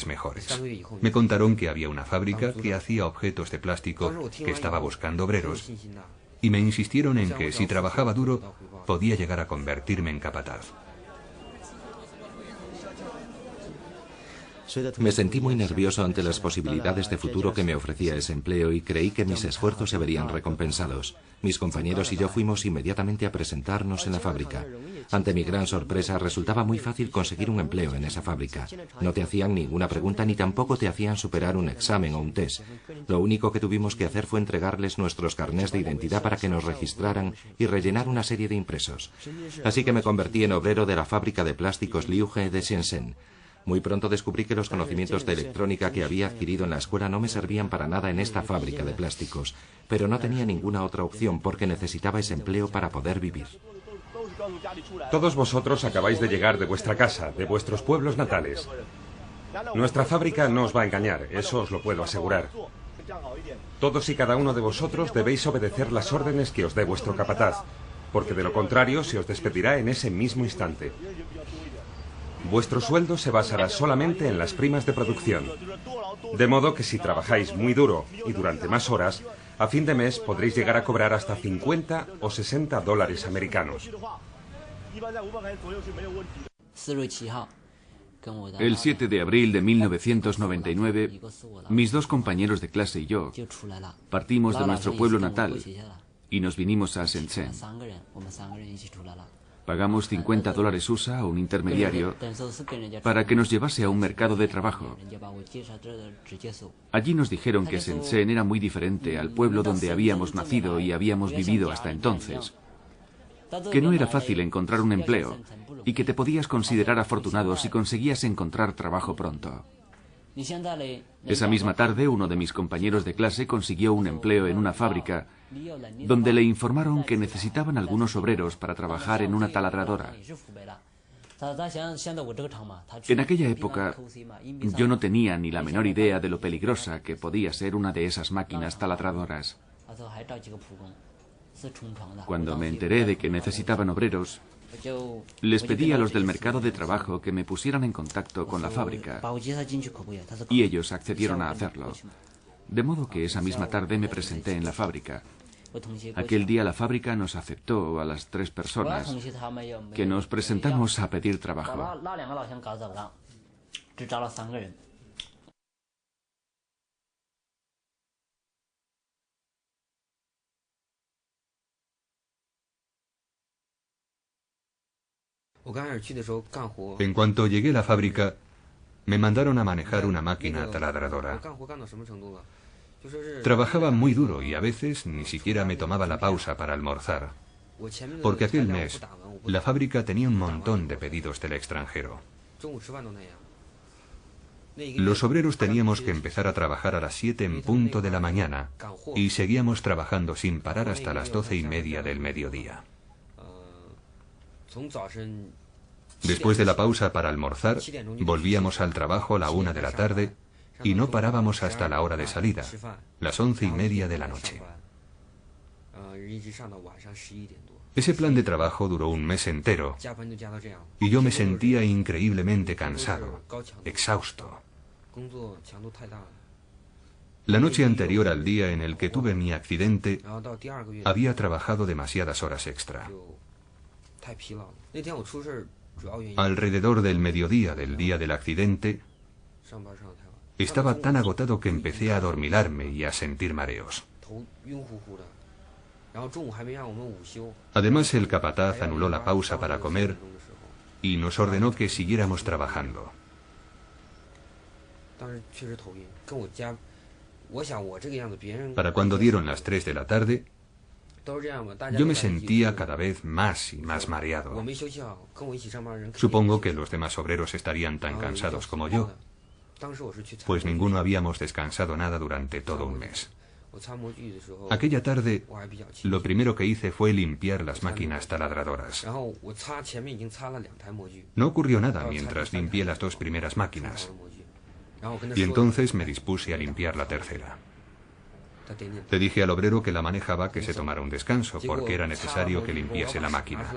mejores. Me contaron que había una fábrica que hacía objetos de plástico que estaba buscando obreros y me insistieron en que si trabajaba duro podía llegar a convertirme en capataz. Me sentí muy nervioso ante las posibilidades de futuro que me ofrecía ese empleo y creí que mis esfuerzos se verían recompensados. Mis compañeros y yo fuimos inmediatamente a presentarnos en la fábrica. Ante mi gran sorpresa, resultaba muy fácil conseguir un empleo en esa fábrica. No te hacían ninguna pregunta ni tampoco te hacían superar un examen o un test. Lo único que tuvimos que hacer fue entregarles nuestros carnés de identidad para que nos registraran y rellenar una serie de impresos. Así que me convertí en obrero de la fábrica de plásticos Liuge de Shenzhen. Muy pronto descubrí que los conocimientos de electrónica que había adquirido en la escuela no me servían para nada en esta fábrica de plásticos, pero no tenía ninguna otra opción porque necesitaba ese empleo para poder vivir. Todos vosotros acabáis de llegar de vuestra casa, de vuestros pueblos natales. Nuestra fábrica no os va a engañar, eso os lo puedo asegurar. Todos y cada uno de vosotros debéis obedecer las órdenes que os dé vuestro capataz, porque de lo contrario se os despedirá en ese mismo instante. Vuestro sueldo se basará solamente en las primas de producción. De modo que si trabajáis muy duro y durante más horas, a fin de mes podréis llegar a cobrar hasta 50 o 60 dólares americanos. El 7 de abril de 1999, mis dos compañeros de clase y yo partimos de nuestro pueblo natal y nos vinimos a Shenzhen. Pagamos 50 dólares USA a un intermediario para que nos llevase a un mercado de trabajo. Allí nos dijeron que Shenzhen era muy diferente al pueblo donde habíamos nacido y habíamos vivido hasta entonces, que no era fácil encontrar un empleo y que te podías considerar afortunado si conseguías encontrar trabajo pronto. Esa misma tarde, uno de mis compañeros de clase consiguió un empleo en una fábrica donde le informaron que necesitaban algunos obreros para trabajar en una taladradora. En aquella época, yo no tenía ni la menor idea de lo peligrosa que podía ser una de esas máquinas taladradoras. Cuando me enteré de que necesitaban obreros, les pedí a los del mercado de trabajo que me pusieran en contacto con la fábrica y ellos accedieron a hacerlo. De modo que esa misma tarde me presenté en la fábrica. Aquel día la fábrica nos aceptó a las 3 personas que nos presentamos a pedir trabajo. En cuanto llegué a la fábrica, me mandaron a manejar una máquina taladradora. Trabajaba muy duro y a veces ni siquiera me tomaba la pausa para almorzar, porque aquel mes la fábrica tenía un montón de pedidos del extranjero. Los obreros teníamos que empezar a trabajar a las 7 en punto de la mañana y seguíamos trabajando sin parar hasta las 12:30 del mediodía. Después de la pausa para almorzar, volvíamos al trabajo a la 1 de la tarde y no parábamos hasta la hora de salida, las 11:30 de la noche. Ese plan de trabajo duró un mes entero y yo me sentía increíblemente cansado, exhausto. La noche anterior al día en el que tuve mi accidente, había trabajado demasiadas horas extra. Alrededor del mediodía del día del accidente, estaba tan agotado que empecé a adormilarme y a sentir mareos. Además, el capataz anuló la pausa para comer y nos ordenó que siguiéramos trabajando. Para cuando dieron las 3 de la tarde, yo me sentía cada vez más y más mareado. Supongo que los demás obreros estarían tan cansados como yo, pues ninguno habíamos descansado nada durante todo un mes. Aquella tarde, lo primero que hice fue limpiar las máquinas taladradoras. No ocurrió nada mientras limpié las 2 primeras máquinas, y entonces me dispuse a limpiar la tercera. Le dije al obrero que la manejaba que se tomara un descanso, porque era necesario que limpiase la máquina.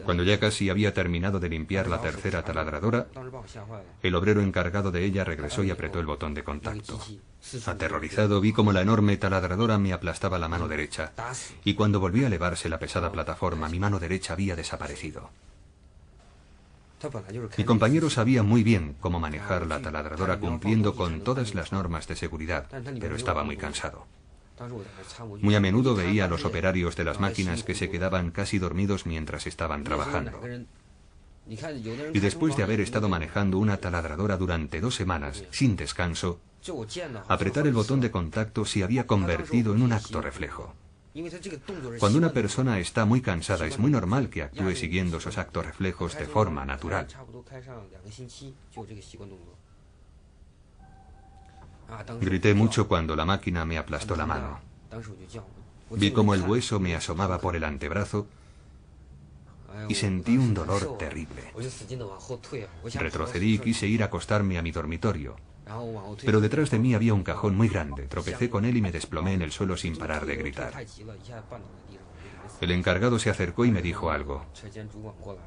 Cuando ya casi había terminado de limpiar la tercera taladradora, el obrero encargado de ella regresó y apretó el botón de contacto. Aterrorizado, vi como la enorme taladradora me aplastaba la mano derecha, y cuando volvió a elevarse la pesada plataforma, mi mano derecha había desaparecido. Mi compañero sabía muy bien cómo manejar la taladradora cumpliendo con todas las normas de seguridad, pero estaba muy cansado. Muy a menudo veía a los operarios de las máquinas que se quedaban casi dormidos mientras estaban trabajando. Y después de haber estado manejando una taladradora durante 2 semanas, sin descanso, apretar el botón de contacto se había convertido en un acto reflejo. Cuando una persona está muy cansada, es muy normal que actúe siguiendo esos actos reflejos de forma natural. Grité mucho cuando la máquina me aplastó la mano. Vi cómo el hueso me asomaba por el antebrazo y sentí un dolor terrible. Retrocedí y quise ir a acostarme a mi dormitorio. Pero detrás de mí había un cajón muy grande. Tropecé con él y me desplomé en el suelo sin parar de gritar. El encargado se acercó y me dijo algo.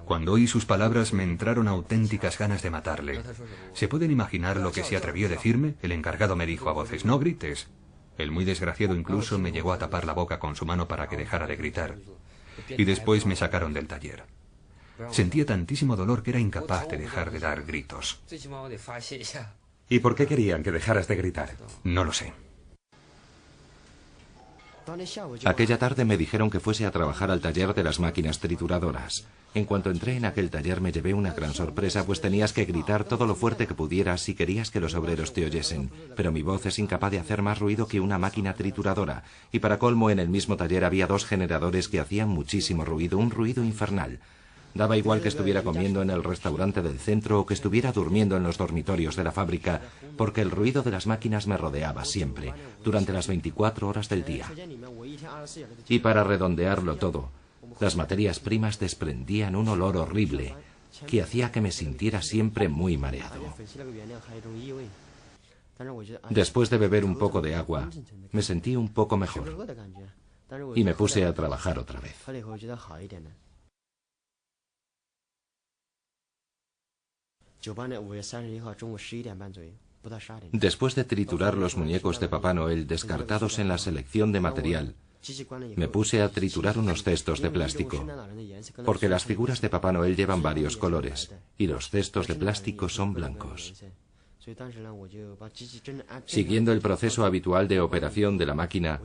Cuando oí sus palabras me entraron auténticas ganas de matarle. ¿Se pueden imaginar lo que se atrevió a decirme? El encargado me dijo a voces: no grites. El muy desgraciado incluso me llegó a tapar la boca con su mano para que dejara de gritar. Y después me sacaron del taller. Sentía tantísimo dolor que era incapaz de dejar de dar gritos. ¿Y por qué querían que dejaras de gritar? No lo sé. Aquella tarde me dijeron que fuese a trabajar al taller de las máquinas trituradoras. En cuanto entré en aquel taller me llevé una gran sorpresa, pues tenías que gritar todo lo fuerte que pudieras si querías que los obreros te oyesen. Pero mi voz es incapaz de hacer más ruido que una máquina trituradora. Y para colmo, en el mismo taller había 2 generadores que hacían muchísimo ruido, un ruido infernal. Daba igual que estuviera comiendo en el restaurante del centro o que estuviera durmiendo en los dormitorios de la fábrica, porque el ruido de las máquinas me rodeaba siempre, durante las 24 horas del día. Y para redondearlo todo, las materias primas desprendían un olor horrible que hacía que me sintiera siempre muy mareado. Después de beber un poco de agua, me sentí un poco mejor y me puse a trabajar otra vez. Después de triturar los muñecos de Papá Noel descartados en la selección de material, me puse a triturar unos cestos de plástico, porque las figuras de Papá Noel llevan varios colores, y los cestos de plástico son blancos. Siguiendo el proceso habitual de operación de la máquina,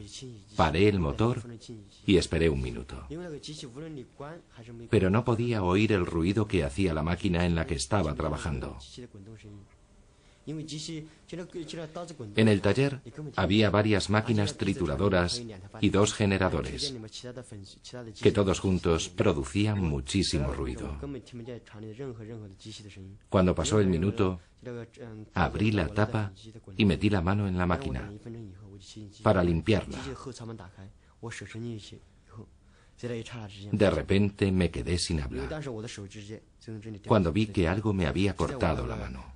paré el motor y esperé 1 minuto. Pero no podía oír el ruido que hacía la máquina en la que estaba trabajando. En el taller había varias máquinas trituradoras y 2 generadores, que todos juntos producían muchísimo ruido. Cuando pasó el minuto, abrí la tapa y metí la mano en la máquina para limpiarla. De repente me quedé sin hablar, cuando vi que algo me había cortado la mano.